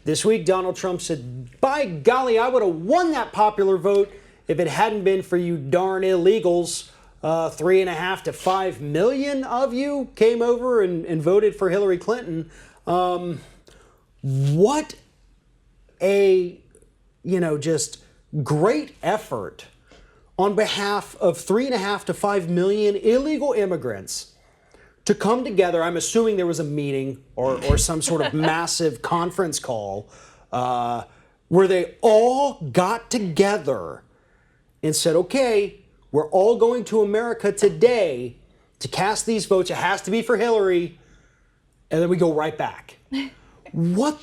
This week, Donald Trump said, by golly, I would have won that popular vote if it hadn't been for you darn illegals. 3.5 to 5 million of you came over and voted for Hillary Clinton. What a, just great effort on behalf of 3.5 to 5 million illegal immigrants to come together. I'm assuming there was a meeting or some sort of massive conference call where they all got together and said, okay, we're all going to America today to cast these votes. It has to be for Hillary. And then we go right back. What?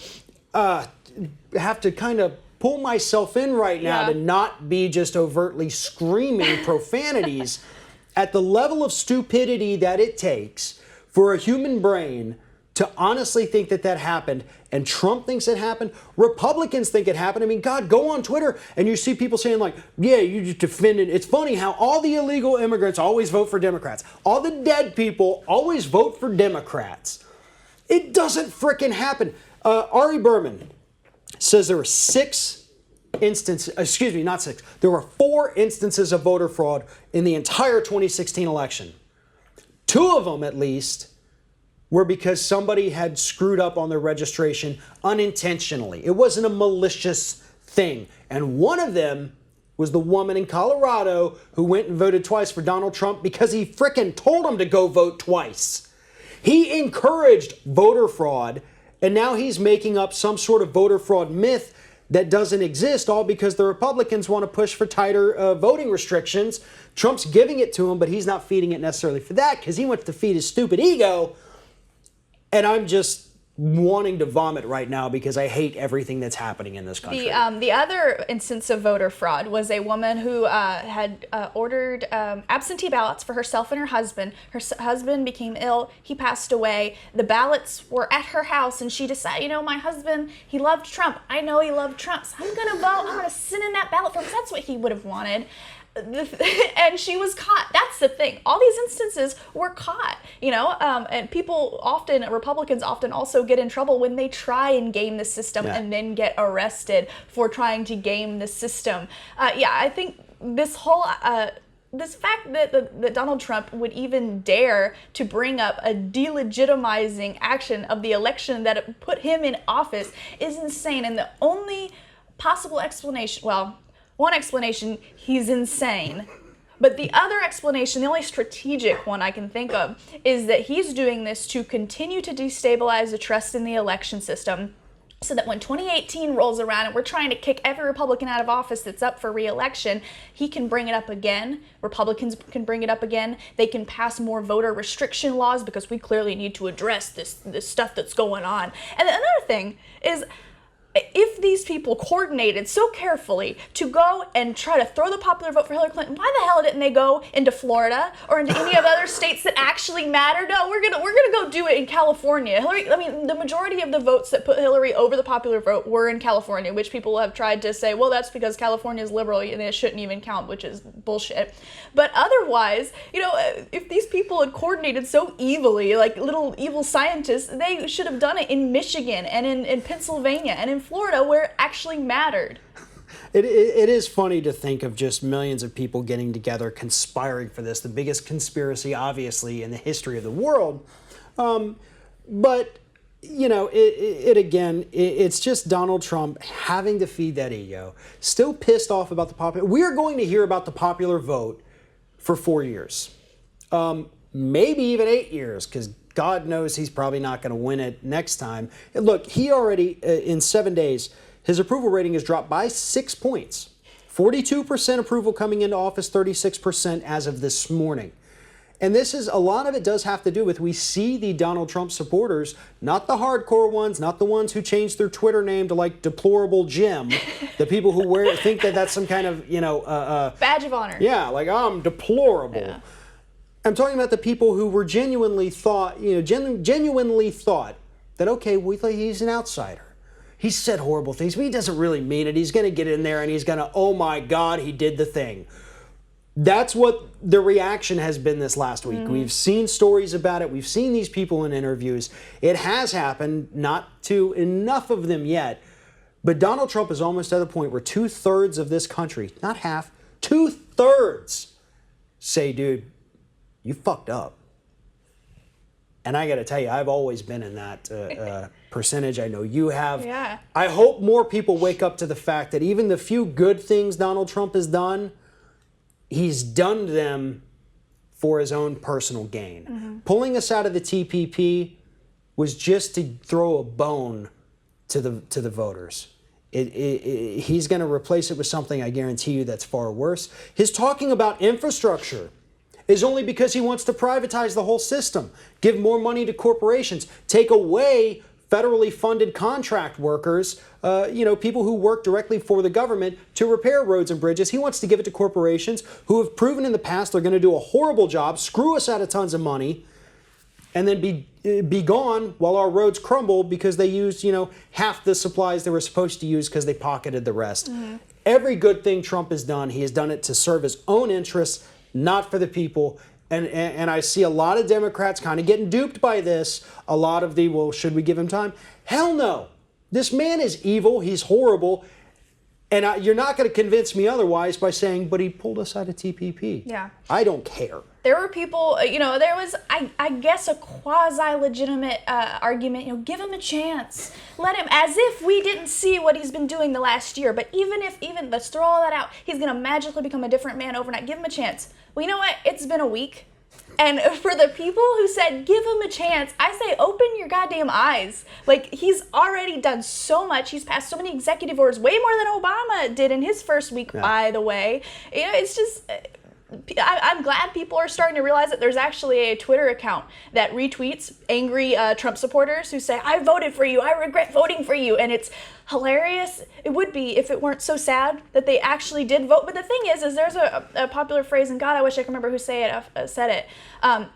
Have to kind of pull myself in right now to not be just overtly screaming profanities at the level of stupidity that it takes for a human brain to honestly think that that happened. And Trump thinks it happened. Republicans think it happened. I mean, God, go on Twitter and you see people saying like, yeah, you just defended. It's funny how all the illegal immigrants always vote for Democrats. All the dead people always vote for Democrats. It doesn't frickin' happen. Ari Berman says there were 6 instances, excuse me, not 6. There were 4 instances of voter fraud in the entire 2016 election. 2 of them, at least, were because somebody had screwed up on their registration unintentionally. It wasn't a malicious thing. And one of them was the woman in Colorado who went and voted twice for Donald Trump because he frickin' told him to go vote twice. He encouraged voter fraud, and now he's making up some sort of voter fraud myth that doesn't exist, all because the Republicans want to push for tighter voting restrictions. Trump's giving it to him, but he's not feeding it necessarily for that because he wants to feed his stupid ego. And I'm just wanting to vomit right now because I hate everything that's happening in this country. The other instance of voter fraud was a woman who had ordered absentee ballots for herself and her husband. Her husband became ill. He passed away. The ballots were at her house, and she decided, my husband, he loved Trump. I know he loved Trump, so I'm going to vote. I'm going to send in that ballot for him because that's what he would have wanted. And she was caught. That's the thing. All these instances were caught, and Republicans often also get in trouble when they try and game the system and then get arrested for trying to game the system. I think this whole, this fact that Donald Trump would even dare to bring up a delegitimizing action of the election that put him in office is insane. And the only possible explanation, one explanation, he's insane. But the other explanation, the only strategic one I can think of, is that he's doing this to continue to destabilize the trust in the election system so that when 2018 rolls around and we're trying to kick every Republican out of office that's up for re-election, he can bring it up again. Republicans can bring it up again. They can pass more voter restriction laws because we clearly need to address this stuff that's going on. And another thing is, if these people coordinated so carefully to go and try to throw the popular vote for Hillary Clinton, why the hell didn't they go into Florida or into any of the other states that actually matter? No, we're gonna go do it in California. The majority of the votes that put Hillary over the popular vote were in California, which people have tried to say, well, that's because California is liberal and it shouldn't even count, which is bullshit. But otherwise, if these people had coordinated so evilly, like little evil scientists, they should have done it in Michigan and in Pennsylvania and in Florida, where it actually mattered. It is funny to think of just millions of people getting together conspiring for this, the biggest conspiracy obviously in the history of the world. But it's just Donald Trump having to feed that ego, still pissed off about the popular. We're going to hear about the popular vote for 4 years, maybe even 8 years, because God knows he's probably not going to win it next time. Look, he already, in 7 days, his approval rating has dropped by 6 points. 42% approval coming into office, 36% as of this morning. And a lot of it does have to do with, we see the Donald Trump supporters, not the hardcore ones, not the ones who changed their Twitter name to like Deplorable Jim, the people who think that that's some kind of, badge of honor. Yeah, like I'm deplorable. Yeah. I'm talking about the people who were genuinely thought that, okay, we think he's an outsider. He said horrible things, but he doesn't really mean it. He's going to get in there and he's going to, oh my God, he did the thing. That's what the reaction has been this last week. We've seen stories about it. We've seen these people in interviews. It has happened, not to enough of them yet. But Donald Trump is almost at the point where 2/3 of this country, not half, 2/3 say, dude, you fucked up. And I got to tell you, I've always been in that percentage. I know you have. Yeah. I hope more people wake up to the fact that even the few good things Donald Trump has done, he's done them for his own personal gain. Pulling us out of the TPP was just to throw a bone to the voters. He's going to replace it with something, I guarantee you, that's far worse. His talking about infrastructure is only because he wants to privatize the whole system, give more money to corporations, take away federally funded contract workers, people who work directly for the government to repair roads and bridges. He wants to give it to corporations who have proven in the past they're going to do a horrible job, screw us out of tons of money, and then be gone while our roads crumble because they used, half the supplies they were supposed to use because they pocketed the rest. Every good thing Trump has done, he has done it to serve his own interests, not for the people. And I see a lot of Democrats kind of getting duped by this. A lot of well, should we give him time? Hell no. This man is evil. He's horrible. And you're not going to convince me otherwise by saying, but he pulled us out of TPP. Yeah. I don't care. There were people, there was, I guess, a quasi-legitimate argument, give him a chance. Let him, as if we didn't see what he's been doing the last year. But let's throw all that out, he's going to magically become a different man overnight. Give him a chance. Well, you know what? It's been a week. And for the people who said, give him a chance, I say, open your goddamn eyes. Like, he's already done so much. He's passed so many executive orders, way more than Obama did in his first week, by the way. It's just... I'm glad people are starting to realize that there's actually a Twitter account that retweets angry Trump supporters who say, I voted for you, I regret voting for you, and it's hilarious. It would be if it weren't so sad that they actually did vote. But the thing is there's a popular phrase, and God, I wish I could remember who said it.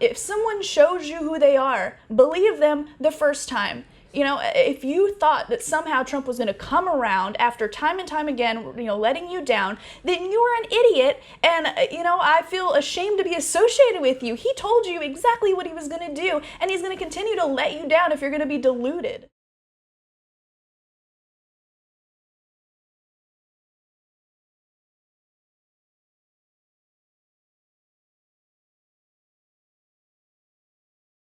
If someone shows you who they are, believe them the first time. If you thought that somehow Trump was going to come around after time and time again, letting you down, then you were an idiot. And, I feel ashamed to be associated with you. He told you exactly what he was going to do, and he's going to continue to let you down if you're going to be deluded.